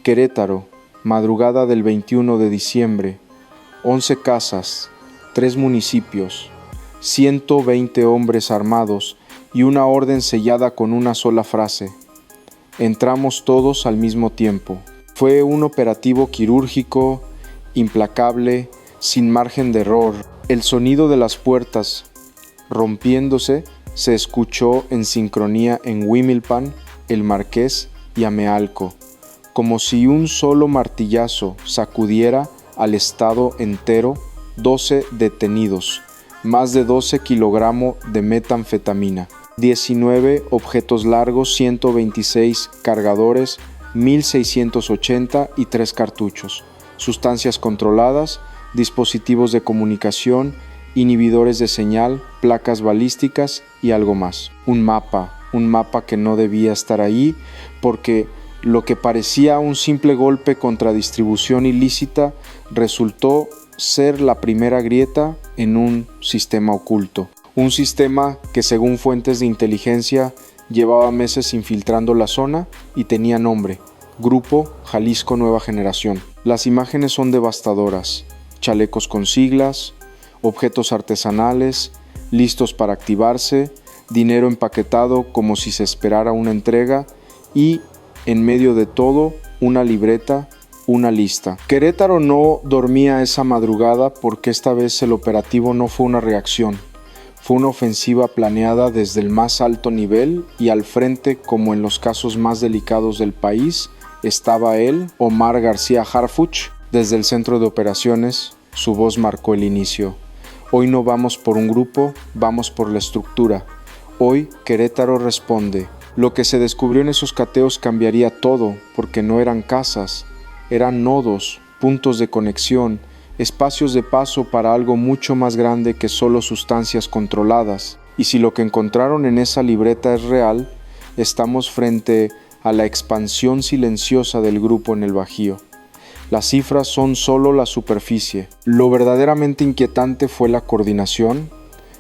Querétaro, madrugada del 21 de diciembre, 11 casas, 3 municipios, 120 hombres armados y una orden sellada con una sola frase: entramos todos al mismo tiempo. Fue un operativo quirúrgico, implacable, sin margen de error. El sonido de las puertas rompiéndose se escuchó en sincronía en Huimilpan, El Marqués y Amealco, como si un solo martillazo sacudiera al estado entero. 12 detenidos, más de 12 kilogramos de metanfetamina, 19 objetos largos, 126 cargadores, 1680 y 3 cartuchos, sustancias controladas, dispositivos de comunicación, inhibidores de señal, placas balísticas y algo más. Un mapa que no debía estar ahí, porque lo que parecía un simple golpe contra distribución ilícita resultó ser la primera grieta en un sistema oculto. Un sistema que, según fuentes de inteligencia, llevaba meses infiltrando la zona y tenía nombre: Grupo Jalisco Nueva Generación. Las imágenes son devastadoras: chalecos con siglas, objetos artesanales listos para activarse, dinero empaquetado como si se esperara una entrega y, en medio de todo, una libreta, una lista. Querétaro no dormía esa madrugada porque esta vez el operativo no fue una reacción. Fue una ofensiva planeada desde el más alto nivel y al frente, como en los casos más delicados del país, estaba él, Omar García Harfuch. Desde el centro de operaciones, su voz marcó el inicio. Hoy no vamos por un grupo, vamos por la estructura. Hoy Querétaro responde. Lo que se descubrió en esos cateos cambiaría todo, porque no eran casas, eran nodos, puntos de conexión, espacios de paso para algo mucho más grande que solo sustancias controladas. Y si lo que encontraron en esa libreta es real, estamos frente a la expansión silenciosa del grupo en el Bajío. Las cifras son solo la superficie. Lo verdaderamente inquietante fue la coordinación,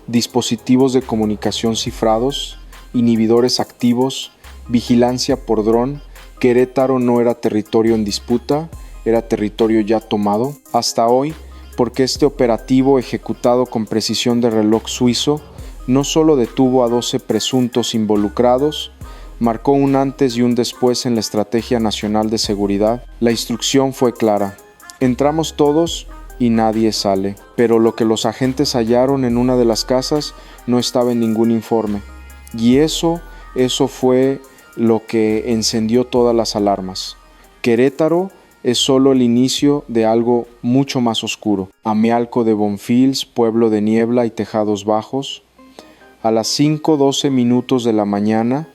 dispositivos de comunicación cifrados, inhibidores activos, vigilancia por dron. Querétaro no era territorio en disputa, era territorio ya tomado. Hasta hoy, porque este operativo, ejecutado con precisión de reloj suizo, no solo detuvo a 12 presuntos involucrados, marcó un antes y un después en la Estrategia Nacional de Seguridad. La instrucción fue clara: entramos todos y nadie sale. Pero lo que los agentes hallaron en una de las casas no estaba en ningún informe. Y eso fue lo que encendió todas las alarmas. Querétaro es solo el inicio de algo mucho más oscuro. Amealco de Bonfils, pueblo de niebla y tejados bajos. A las 5:12 minutos de la mañana,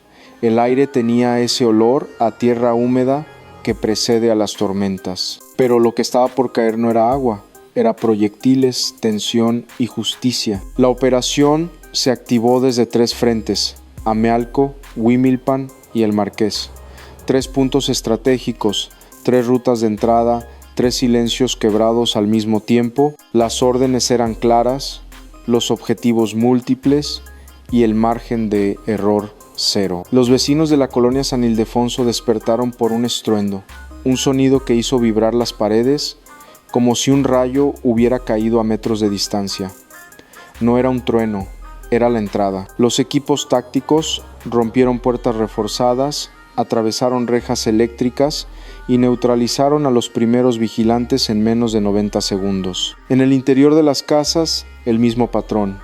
el aire tenía ese olor a tierra húmeda que precede a las tormentas. Pero lo que estaba por caer no era agua, era proyectiles, tensión y justicia. La operación se activó desde 3 frentes: Amealco, Huimilpan y El Marqués. 3 puntos estratégicos, 3 rutas de entrada, 3 silencios quebrados al mismo tiempo. Las órdenes eran claras, los objetivos múltiples y el margen de error cero. Los vecinos de la colonia San Ildefonso despertaron por un estruendo, un sonido que hizo vibrar las paredes como si un rayo hubiera caído a metros de distancia. No era un trueno, era la entrada. Los equipos tácticos rompieron puertas reforzadas, atravesaron rejas eléctricas y neutralizaron a los primeros vigilantes en menos de 90 segundos. En el interior de las casas, el mismo patrón: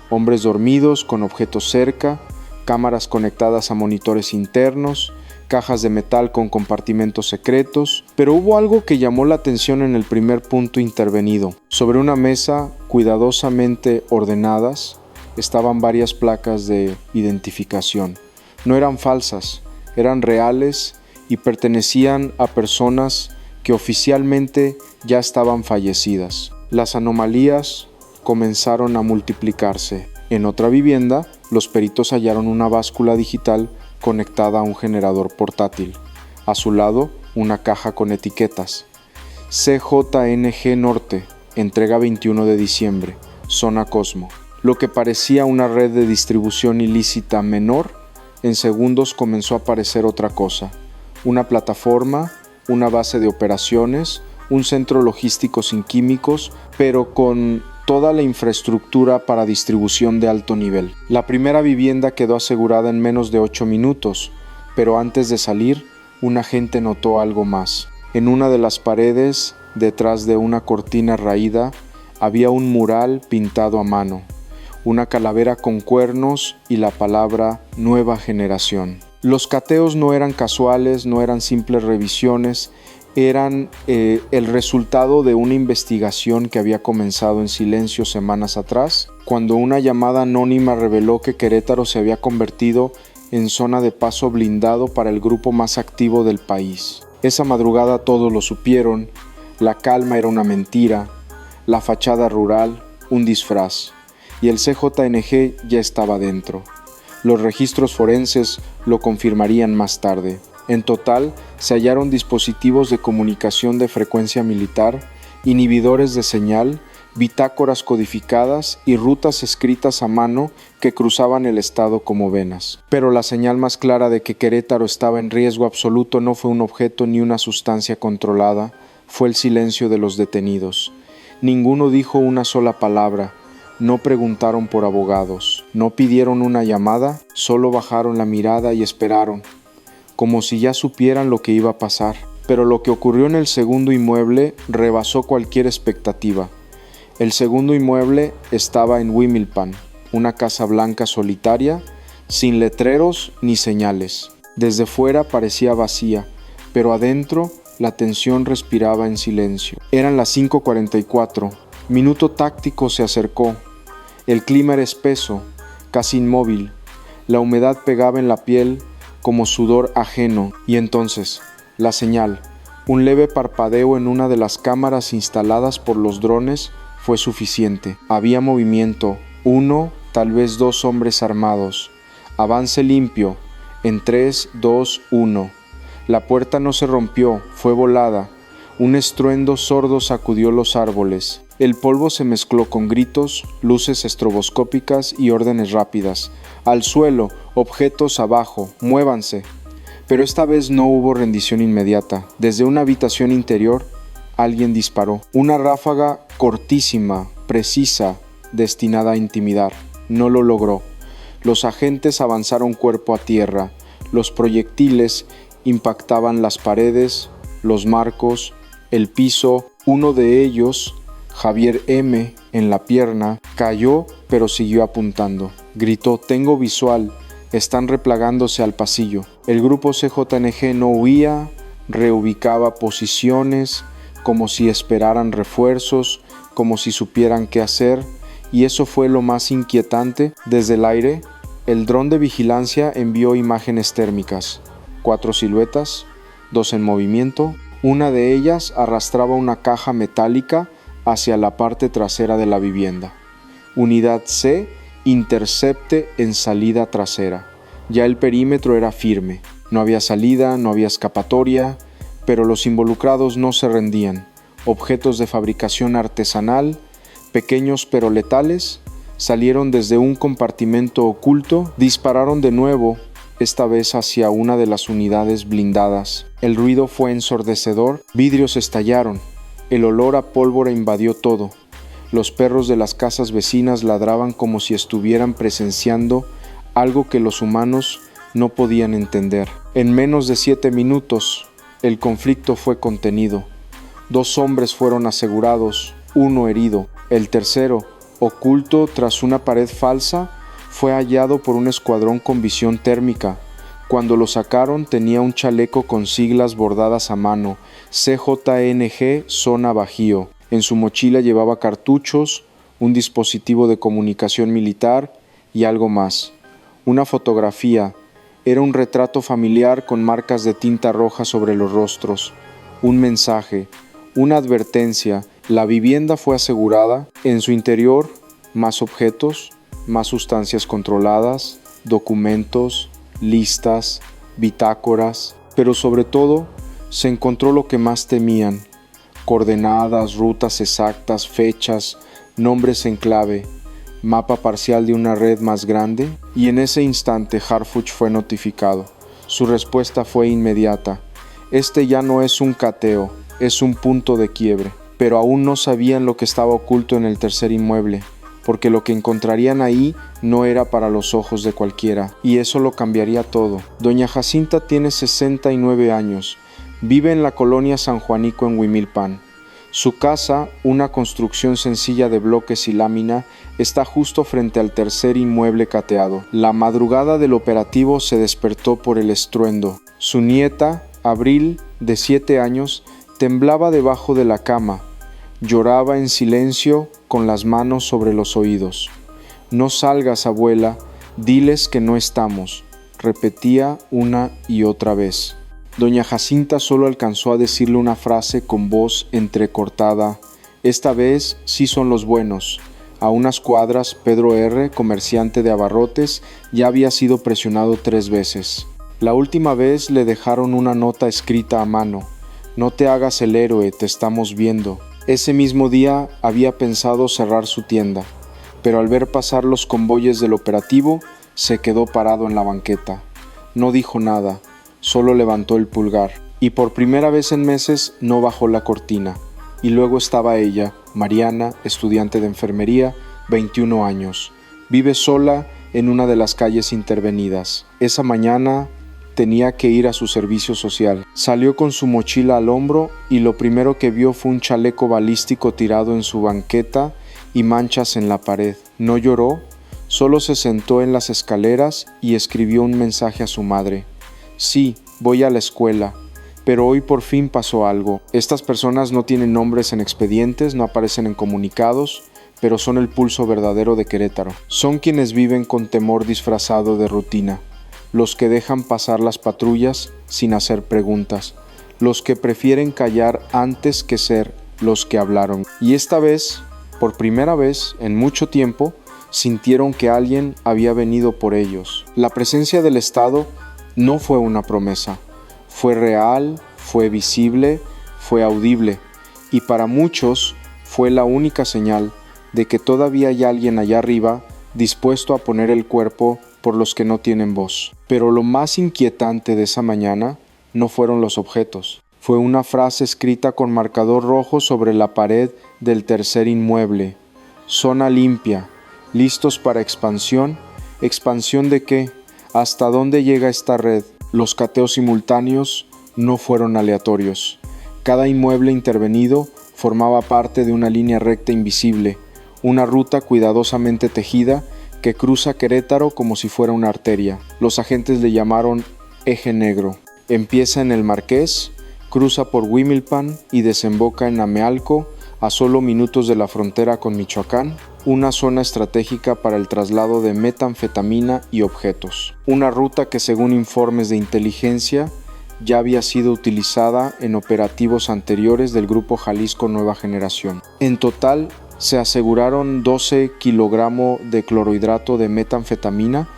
hombres dormidos con objetos cerca, cámaras conectadas a monitores internos, cajas de metal con compartimentos secretos. Pero hubo algo que llamó la atención en el primer punto intervenido. Sobre una mesa cuidadosamente ordenadas estaban varias placas de identificación. No eran falsas, eran reales y pertenecían a personas que oficialmente ya estaban fallecidas. Las anomalías comenzaron a multiplicarse. En otra vivienda, los peritos hallaron una báscula digital conectada a un generador portátil. A su lado, una caja con etiquetas: CJNG Norte, entrega 21 de diciembre, zona Cosmo. Lo que parecía una red de distribución ilícita menor, en segundos comenzó a parecer otra cosa: una plataforma una base de operaciones, un centro logístico sin químicos, pero con toda la infraestructura para distribución de alto nivel. La primera vivienda quedó asegurada en menos de 8 minutos, pero antes de salir, un agente notó algo más. En una de las paredes, detrás de una cortina raída, había un mural pintado a mano, una calavera con cuernos y la palabra Nueva Generación. Los cateos no eran casuales, no eran simples revisiones, eran el resultado de una investigación que había comenzado en silencio semanas atrás, cuando una llamada anónima reveló que Querétaro se había convertido en zona de paso blindado para el grupo más activo del país. Esa madrugada todos lo supieron, la calma era una mentira, la fachada rural un disfraz, y el CJNG ya estaba dentro. Los registros forenses lo confirmarían más tarde. En total, se hallaron dispositivos de comunicación de frecuencia militar, inhibidores de señal, bitácoras codificadas y rutas escritas a mano que cruzaban el estado como venas. Pero la señal más clara de que Querétaro estaba en riesgo absoluto no fue un objeto ni una sustancia controlada, fue el silencio de los detenidos. Ninguno dijo una sola palabra, no preguntaron por abogados, no pidieron una llamada, solo bajaron la mirada y esperaron, como si ya supieran lo que iba a pasar. Pero lo que ocurrió en el segundo inmueble rebasó cualquier expectativa. El segundo inmueble estaba en Huimilpan, una casa blanca solitaria, sin letreros ni señales. Desde fuera parecía vacía, pero adentro la tensión respiraba en silencio. Eran las 5:44. Minuto táctico se acercó. El clima era espeso, casi inmóvil. La humedad pegaba en la piel como sudor ajeno. Y entonces, la señal, un leve parpadeo en una de las cámaras instaladas por los drones fue suficiente. Había movimiento, uno, tal vez dos hombres armados. Avance limpio, en 3, 2, 1. La puerta no se rompió, fue volada. Un estruendo sordo sacudió los árboles. El polvo se mezcló con gritos, luces estroboscópicas y órdenes rápidas. Al suelo, objetos abajo, muévanse. Pero esta vez no hubo rendición inmediata. Desde una habitación interior, alguien disparó. Una ráfaga cortísima, precisa, destinada a intimidar. No lo logró. Los agentes avanzaron cuerpo a tierra. Los proyectiles impactaban las paredes, los marcos, el piso. Uno de ellos, Javier M., en la pierna, cayó pero siguió apuntando. Gritó: «Tengo visual, están replagándose al pasillo». El grupo CJNG no huía, reubicaba posiciones, como si esperaran refuerzos, como si supieran qué hacer, y eso fue lo más inquietante. Desde el aire, el dron de vigilancia envió imágenes térmicas. 4 siluetas, 2 en movimiento. Una de ellas arrastraba una caja metálica hacia la parte trasera de la vivienda. Unidad C, intercepte en salida trasera. Ya el perímetro era firme. No había salida, no había escapatoria, pero los involucrados no se rendían. Objetos de fabricación artesanal, pequeños pero letales, salieron desde un compartimento oculto, dispararon de nuevo, esta vez hacia una de las unidades blindadas. El ruido fue ensordecedor, vidrios estallaron, el olor a pólvora invadió todo. Los perros de las casas vecinas ladraban como si estuvieran presenciando algo que los humanos no podían entender. En menos de 7 minutos, el conflicto fue contenido. 2 hombres fueron asegurados, 1 herido. El tercero, oculto tras una pared falsa, fue hallado por un escuadrón con visión térmica. Cuando lo sacaron tenía un chaleco con siglas bordadas a mano, CJNG Zona Bajío. En su mochila llevaba cartuchos, un dispositivo de comunicación militar y algo más. Una fotografía. Era un retrato familiar con marcas de tinta roja sobre los rostros. Un mensaje, una advertencia. La vivienda fue asegurada. En su interior, más objetos, más sustancias controladas, documentos, listas, bitácoras, pero sobre todo se encontró lo que más temían: coordenadas, rutas exactas, fechas, nombres en clave, mapa parcial de una red más grande. Y en ese instante Harfuch fue notificado. Su respuesta fue inmediata. Este ya no es un cateo, es un punto de quiebre. Pero aún no sabían lo que estaba oculto en el tercer inmueble, porque lo que encontrarían ahí no era para los ojos de cualquiera, y eso lo cambiaría todo. Doña Jacinta tiene 69 años, vive en la colonia San Juanico en Huimilpan. Su casa, una construcción sencilla de bloques y lámina, está justo frente al tercer inmueble cateado. La madrugada del operativo se despertó por el estruendo. Su nieta, Abril, de 7 años, temblaba debajo de la cama. Lloraba en silencio con las manos sobre los oídos. «No salgas, abuela, diles que no estamos», repetía una y otra vez. Doña Jacinta solo alcanzó a decirle una frase con voz entrecortada. «Esta vez sí son los buenos». A unas cuadras, Pedro R., comerciante de abarrotes, ya había sido presionado 3 veces. La última vez le dejaron una nota escrita a mano. «No te hagas el héroe, te estamos viendo». Ese mismo día había pensado cerrar su tienda, pero al ver pasar los convoyes del operativo, se quedó parado en la banqueta. No dijo nada, solo levantó el pulgar, y por primera vez en meses no bajó la cortina. Y luego estaba ella, Mariana, estudiante de enfermería, 21 años. Vive sola en una de las calles intervenidas. Esa mañana tenía que ir a su servicio social. Salió con su mochila al hombro y lo primero que vio fue un chaleco balístico tirado en su banqueta y manchas en la pared. No lloró, solo se sentó en las escaleras y escribió un mensaje a su madre. «Sí, voy a la escuela, pero hoy por fin pasó algo. Estas personas no tienen nombres en expedientes, no aparecen en comunicados, pero son el pulso verdadero de Querétaro. Son quienes viven con temor disfrazado de rutina. Los que dejan pasar las patrullas sin hacer preguntas, los que prefieren callar antes que ser los que hablaron. Y esta vez, por primera vez en mucho tiempo, sintieron que alguien había venido por ellos. La presencia del Estado no fue una promesa, fue real, fue visible, fue audible, y para muchos fue la única señal de que todavía hay alguien allá arriba dispuesto a poner el cuerpo por los que no tienen voz. Pero lo más inquietante de esa mañana no fueron los objetos. Fue una frase escrita con marcador rojo sobre la pared del tercer inmueble. «Zona limpia. ¿Listos para expansión?» ¿Expansión de qué? ¿Hasta dónde llega esta red? Los cateos simultáneos no fueron aleatorios. Cada inmueble intervenido formaba parte de una línea recta invisible, una ruta cuidadosamente tejida que cruza Querétaro como si fuera una arteria. Los agentes le llamaron Eje Negro. Empieza en el Marqués, cruza por Huimilpan y desemboca en Amealco, a solo minutos de la frontera con Michoacán, una zona estratégica para el traslado de metanfetamina y objetos. Una ruta que, según informes de inteligencia, ya había sido utilizada en operativos anteriores del Grupo Jalisco Nueva Generación. En total, se aseguraron 12 kilogramos de clorhidrato de metanfetamina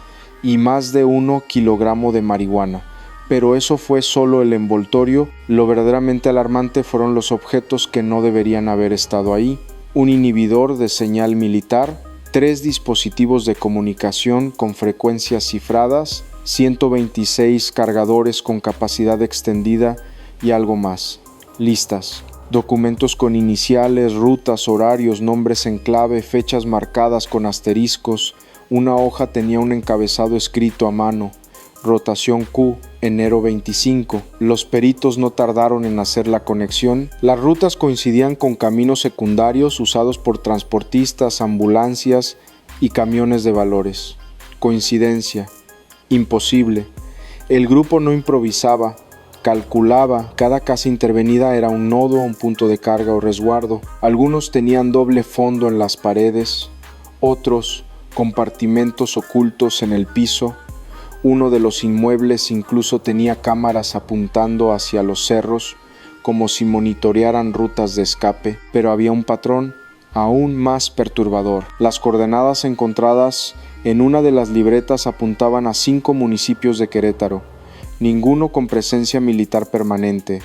y más de 1 kilogramo de marihuana. Pero eso fue solo el envoltorio. Lo verdaderamente alarmante fueron los objetos que no deberían haber estado ahí. Un inhibidor de señal militar, 3 dispositivos de comunicación con frecuencias cifradas, 126 cargadores con capacidad extendida y algo más. Listas. Documentos con iniciales, rutas, horarios, nombres en clave, fechas marcadas con asteriscos. Una hoja tenía un encabezado escrito a mano. Rotación Q, enero 25. Los peritos no tardaron en hacer la conexión. Las rutas coincidían con caminos secundarios usados por transportistas, ambulancias y camiones de valores. Coincidencia. Imposible. El grupo no improvisaba. Calculaba, cada casa intervenida era un nodo, un punto de carga o resguardo. Algunos tenían doble fondo en las paredes, otros compartimentos ocultos en el piso. Uno de los inmuebles incluso tenía cámaras apuntando hacia los cerros, como si monitorearan rutas de escape, pero había un patrón aún más perturbador. Las coordenadas encontradas en una de las libretas apuntaban a 5 municipios de Querétaro. Ninguno con presencia militar permanente,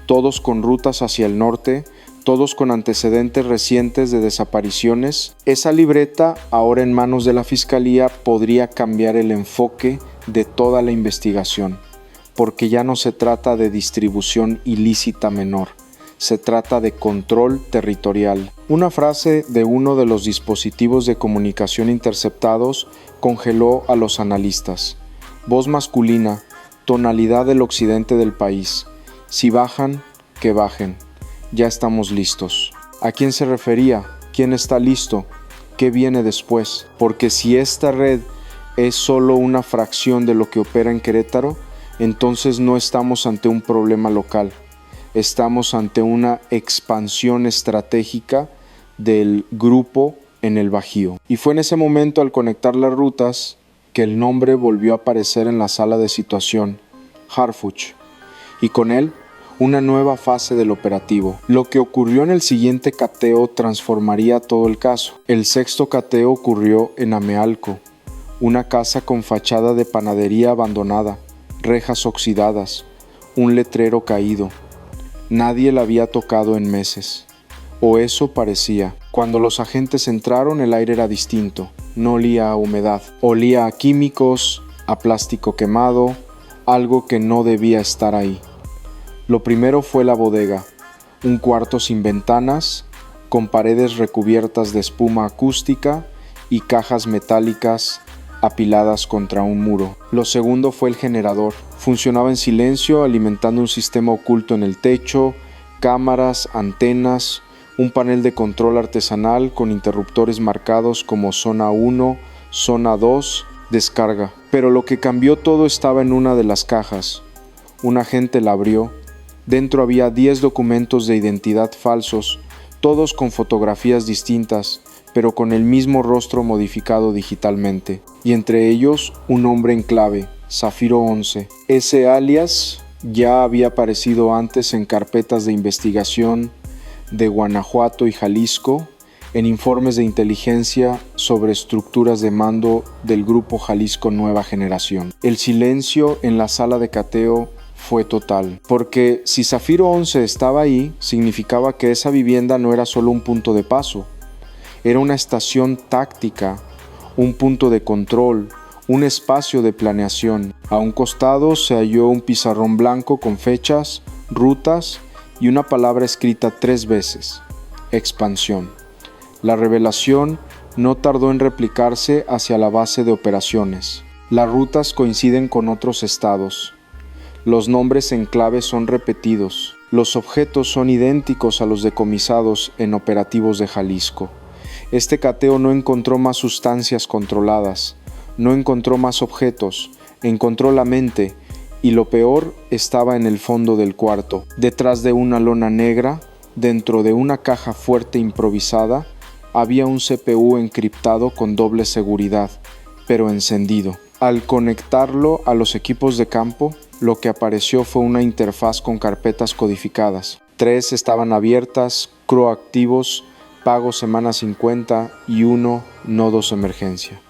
todos con rutas hacia el norte, todos con antecedentes recientes de desapariciones. Esa libreta, ahora en manos de la Fiscalía, podría cambiar el enfoque de toda la investigación. porque ya no se trata de distribución ilícita menor, se trata de control territorial. Una frase de uno de los dispositivos de comunicación interceptados congeló a los analistas. Voz masculina, tonalidad del occidente del país. Si bajan, que bajen. Ya estamos listos. ¿A quién se refería? ¿Quién está listo? ¿Qué viene después? Porque si esta red es solo una fracción de lo que opera en Querétaro, entonces no estamos ante un problema local. Estamos ante una expansión estratégica del grupo en el Bajío. Y fue en ese momento, al conectar las rutas, que el nombre volvió a aparecer en la sala de situación, Harfuch, y con él una nueva fase del operativo. Lo que ocurrió en el siguiente cateo transformaría todo el caso. El sexto cateo ocurrió en Amealco, una casa con fachada de panadería abandonada, rejas oxidadas, un letrero caído. Nadie la había tocado en meses, o eso parecía. Cuando los agentes entraron, el aire era distinto, no olía a humedad, olía a químicos, a plástico quemado, algo que no debía estar ahí. Lo primero fue la bodega, un cuarto sin ventanas, con paredes recubiertas de espuma acústica y cajas metálicas apiladas contra un muro. Lo segundo fue el generador. Funcionaba en silencio, alimentando un sistema oculto en el techo, cámaras, antenas, un panel de control artesanal con interruptores marcados como zona 1, zona 2, descarga. Pero lo que cambió todo estaba en una de las cajas. Un agente la abrió. Dentro había 10 documentos de identidad falsos, todos con fotografías distintas, pero con el mismo rostro modificado digitalmente, y entre ellos un nombre en clave, Zafiro 11. Ese alias ya había aparecido antes en carpetas de investigación de Guanajuato y Jalisco, en informes de inteligencia sobre estructuras de mando del Grupo Jalisco Nueva Generación. El silencio en la sala de cateo fue total, porque si Zafiro 11 estaba ahí, significaba que esa vivienda no era solo un punto de paso, era una estación táctica, un punto de control, un espacio de planeación. A un costado se halló un pizarrón blanco con fechas, rutas y una palabra escrita 3 veces: expansión. La revelación no tardó en replicarse hacia la base de operaciones. Las rutas coinciden con otros estados. Los nombres en clave son repetidos. Los objetos son idénticos a los decomisados en operativos de Jalisco. Este cateo no encontró más sustancias controladas, no encontró más objetos, encontró la mente, y lo peor estaba en el fondo del cuarto, detrás de una lona negra, dentro de una caja fuerte improvisada, había un CPU encriptado con doble seguridad, pero encendido. Al conectarlo a los equipos de campo, lo que apareció fue una interfaz con carpetas codificadas. 3 estaban abiertas, CRO activos, pago semana 50 y 1 nodos emergencia.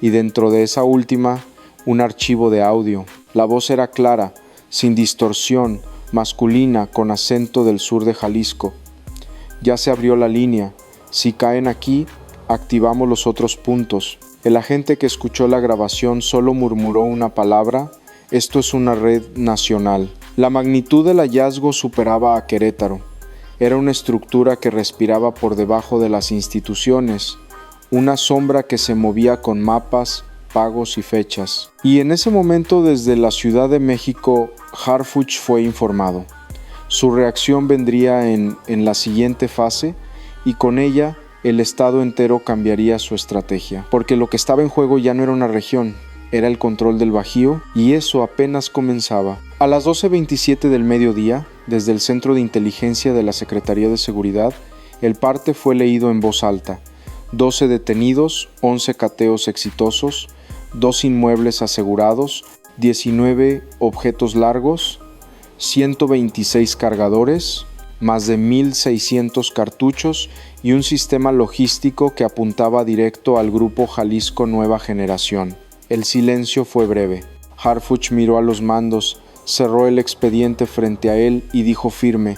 Y dentro de esa última, un archivo de audio. La voz era clara, sin distorsión, masculina, con acento del sur de Jalisco. Ya se abrió la línea. Si caen aquí, activamos los otros puntos. El agente que escuchó la grabación solo murmuró una palabra: esto es una red nacional. La magnitud del hallazgo superaba a Querétaro. Era una estructura que respiraba por debajo de las instituciones, una sombra que se movía con mapas, pagos y fechas. Y en ese momento, desde la Ciudad de México, Harfuch fue informado. Su reacción vendría en la siguiente fase, y con ella el Estado entero cambiaría su estrategia, porque lo que estaba en juego ya no era una región, era el control del Bajío, y eso apenas comenzaba. A las 12:27 del mediodía, desde el Centro de Inteligencia de la Secretaría de Seguridad, el parte fue leído en voz alta. 12 detenidos, 11 cateos exitosos, 2 inmuebles asegurados, 19 objetos largos, 126 cargadores, más de 1,600 cartuchos y un sistema logístico que apuntaba directo al Grupo Jalisco Nueva Generación. El silencio fue breve. Harfuch miró a los mandos, cerró el expediente frente a él y dijo firme: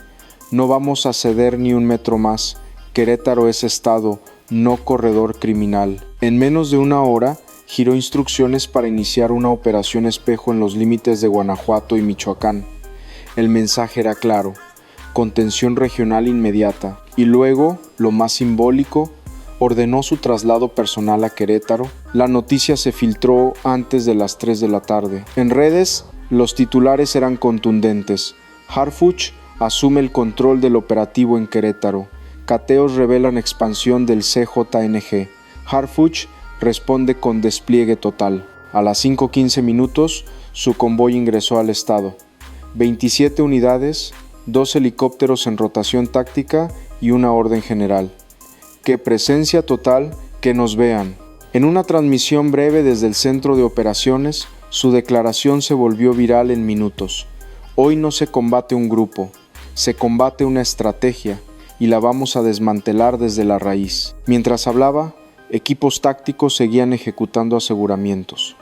no vamos a ceder ni un metro más. Querétaro es estado, no corredor criminal. En menos de una hora, giró instrucciones para iniciar una operación espejo en los límites de Guanajuato y Michoacán. El mensaje era claro: contención regional inmediata, y luego, lo más simbólico, ordenó su traslado personal a Querétaro. La noticia se filtró antes de las 3 de la tarde. En redes, los titulares eran contundentes: Harfuch asume el control del operativo en Querétaro. Cateos revelan expansión del CJNG. Harfuch responde con despliegue total. A las 5:15 minutos, su convoy ingresó al estado. 27 unidades, 2 helicópteros en rotación táctica y una orden general. ¡Qué presencia total! ¡Que nos vean! En una transmisión breve desde el centro de operaciones, su declaración se volvió viral en minutos. Hoy no se combate un grupo, se combate una estrategia, y la vamos a desmantelar desde la raíz. Mientras hablaba, equipos tácticos seguían ejecutando aseguramientos.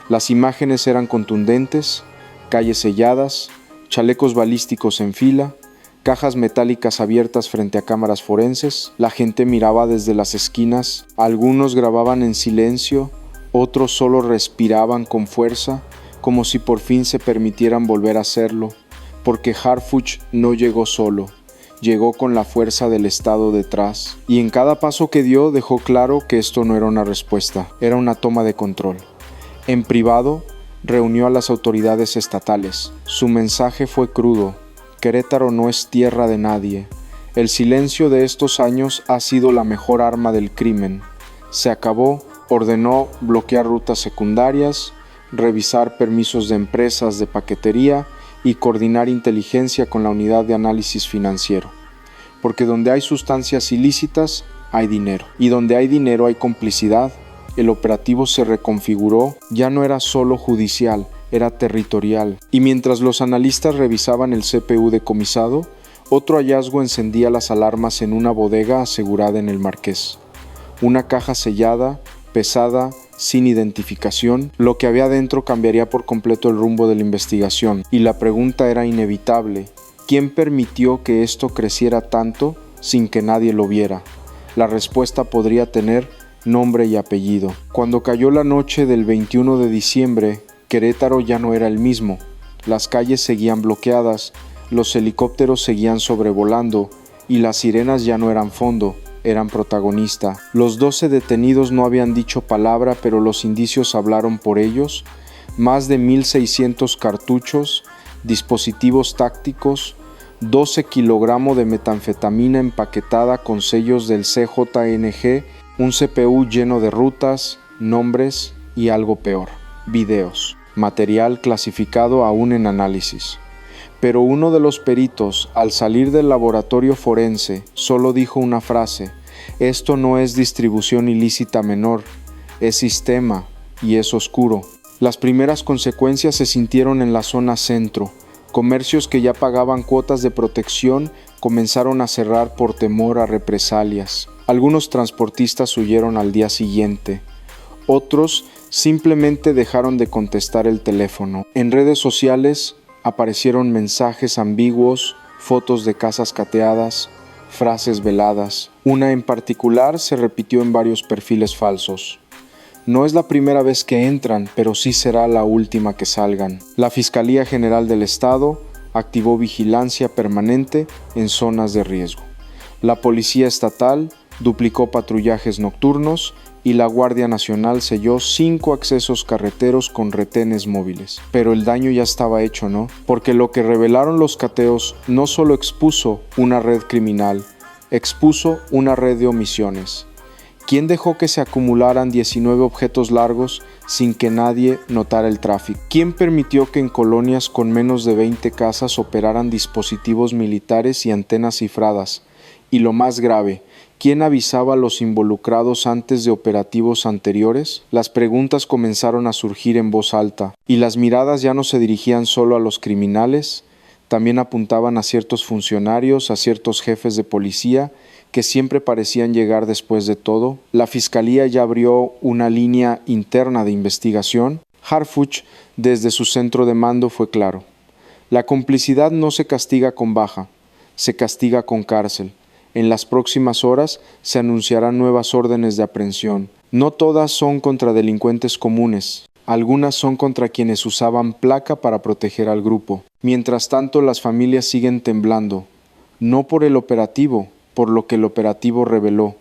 Las imágenes eran contundentes: calles selladas, chalecos balísticos en fila, cajas metálicas abiertas frente a cámaras forenses. La gente miraba desde las esquinas, algunos grababan en silencio, otros solo respiraban con fuerza, como si por fin se permitieran volver a hacerlo, porque Harfuch no llegó solo, llegó con la fuerza del Estado detrás, y en cada paso que dio dejó claro que esto no era una respuesta, era una toma de control. En privado, reunió a las autoridades estatales. Su mensaje fue crudo: Querétaro no es tierra de nadie. El silencio de estos años ha sido la mejor arma del crimen. Se acabó. Ordenó bloquear rutas secundarias, revisar permisos de empresas de paquetería y coordinar inteligencia con la unidad de análisis financiero. Porque donde hay sustancias ilícitas, hay dinero. Y donde hay dinero hay complicidad. El operativo se reconfiguró, ya no era solo judicial, era territorial. Y mientras los analistas revisaban el CPU decomisado, otro hallazgo encendía las alarmas en una bodega asegurada en el Marqués. Una caja sellada, pesada, sin identificación. Lo que había dentro cambiaría por completo el rumbo de la investigación, y la pregunta era inevitable: ¿quién permitió que esto creciera tanto sin que nadie lo viera? La respuesta podría tener nombre y apellido. Cuando cayó la noche del 21 de diciembre, Querétaro ya no era el mismo. Las calles seguían bloqueadas, los helicópteros seguían sobrevolando, y las sirenas ya no eran fondo, eran protagonista. Los 12 detenidos no habían dicho palabra, pero los indicios hablaron por ellos. Más de 1,600 cartuchos, dispositivos tácticos, 12 kilogramos de metanfetamina empaquetada con sellos del CJNG, un CPU lleno de rutas, nombres y algo peor: videos, material clasificado aún en análisis. Pero uno de los peritos, al salir del laboratorio forense, solo dijo una frase: esto no es distribución ilícita menor, es sistema y es oscuro. Las primeras consecuencias se sintieron en la zona centro. Comercios que ya pagaban cuotas de protección comenzaron a cerrar por temor a represalias. Algunos transportistas huyeron al día siguiente. Otros simplemente dejaron de contestar el teléfono. En redes sociales aparecieron mensajes ambiguos, fotos de casas cateadas, frases veladas. Una en particular se repitió en varios perfiles falsos: no es la primera vez que entran, pero sí será la última que salgan. La Fiscalía General del Estado activó vigilancia permanente en zonas de riesgo. La Policía Estatal duplicó patrullajes nocturnos y la Guardia Nacional selló 5 accesos carreteros con retenes móviles. Pero el daño ya estaba hecho, ¿no? Porque lo que revelaron los cateos no solo expuso una red criminal, expuso una red de omisiones. ¿Quién dejó que se acumularan 19 objetos largos sin que nadie notara el tráfico? ¿Quién permitió que en colonias con menos de 20 casas operaran dispositivos militares y antenas cifradas? Y lo más grave, ¿quién avisaba a los involucrados antes de operativos anteriores? Las preguntas comenzaron a surgir en voz alta, y las miradas ya no se dirigían solo a los criminales, también apuntaban a ciertos funcionarios, a ciertos jefes de policía, que siempre parecían llegar después de todo. La Fiscalía ya abrió una línea interna de investigación. Harfuch, desde su centro de mando, fue claro: la complicidad no se castiga con baja, se castiga con cárcel. En las próximas horas se anunciarán nuevas órdenes de aprehensión. No todas son contra delincuentes comunes. Algunas son contra quienes usaban placa para proteger al grupo. Mientras tanto, las familias siguen temblando. No por el operativo, por lo que el operativo reveló.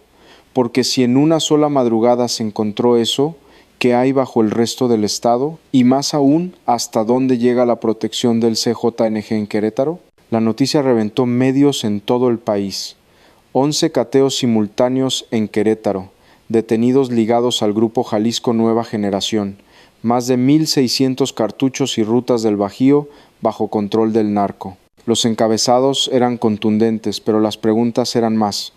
Porque si en una sola madrugada se encontró eso, ¿qué hay bajo el resto del estado? Y más aún, ¿hasta dónde llega la protección del CJNG en Querétaro? La noticia reventó medios en todo el país. 11 cateos simultáneos en Querétaro, detenidos ligados al grupo Jalisco Nueva Generación, más de 1,600 cartuchos y rutas del Bajío bajo control del narco. Los encabezados eran contundentes, pero las preguntas eran más.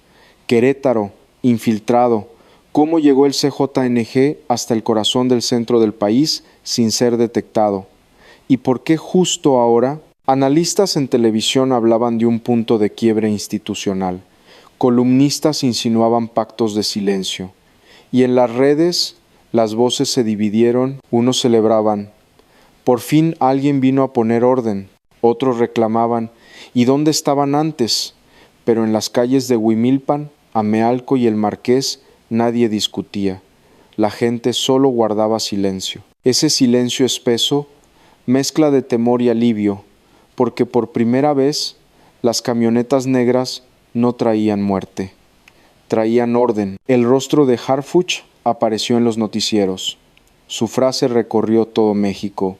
Querétaro, infiltrado, ¿cómo llegó el CJNG hasta el corazón del centro del país sin ser detectado? ¿Y por qué justo ahora? Analistas en televisión hablaban de un punto de quiebre institucional. Columnistas insinuaban pactos de silencio. Y en las redes las voces se dividieron, unos celebraban. Por fin alguien vino a poner orden. Otros reclamaban, ¿y dónde estaban antes? Pero en las calles de Huimilpan, Amealco y el Marqués nadie discutía. La gente solo guardaba silencio. Ese silencio espeso, mezcla de temor y alivio, porque por primera vez las camionetas negras no traían muerte, traían orden. El rostro de Harfuch apareció en los noticieros. Su frase recorrió todo México.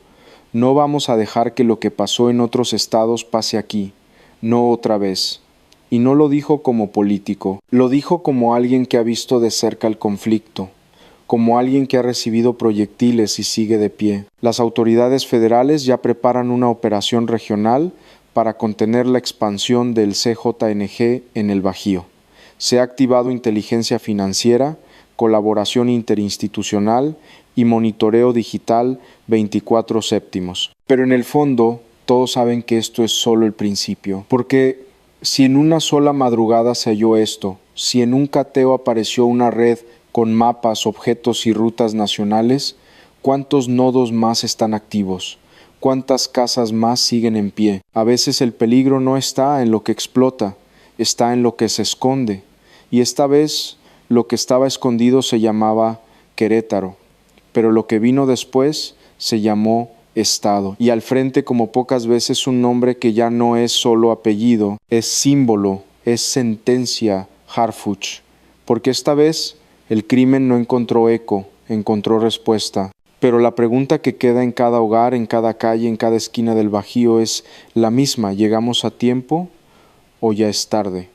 No vamos a dejar que lo que pasó en otros estados pase aquí, no otra vez. Y no lo dijo como político, lo dijo como alguien que ha visto de cerca el conflicto, como alguien que ha recibido proyectiles y sigue de pie. Las autoridades federales ya preparan una operación regional para contener la expansión del CJNG en el Bajío. Se ha activado inteligencia financiera, colaboración interinstitucional y monitoreo digital 24/7. Pero en el fondo, todos saben que esto es solo el principio, porque si en una sola madrugada se halló esto, si en un cateo apareció una red con mapas, objetos y rutas nacionales, ¿cuántos nodos más están activos? ¿Cuántas casas más siguen en pie? A veces el peligro no está en lo que explota, está en lo que se esconde. Y esta vez lo que estaba escondido se llamaba Querétaro, pero lo que vino después se llamó Estado. Y al frente, como pocas veces, un nombre que ya no es solo apellido, es símbolo, es sentencia, Harfuch. Porque esta vez el crimen no encontró eco, encontró respuesta. Pero la pregunta que queda en cada hogar, en cada calle, en cada esquina del Bajío es la misma: ¿llegamos a tiempo o ya es tarde?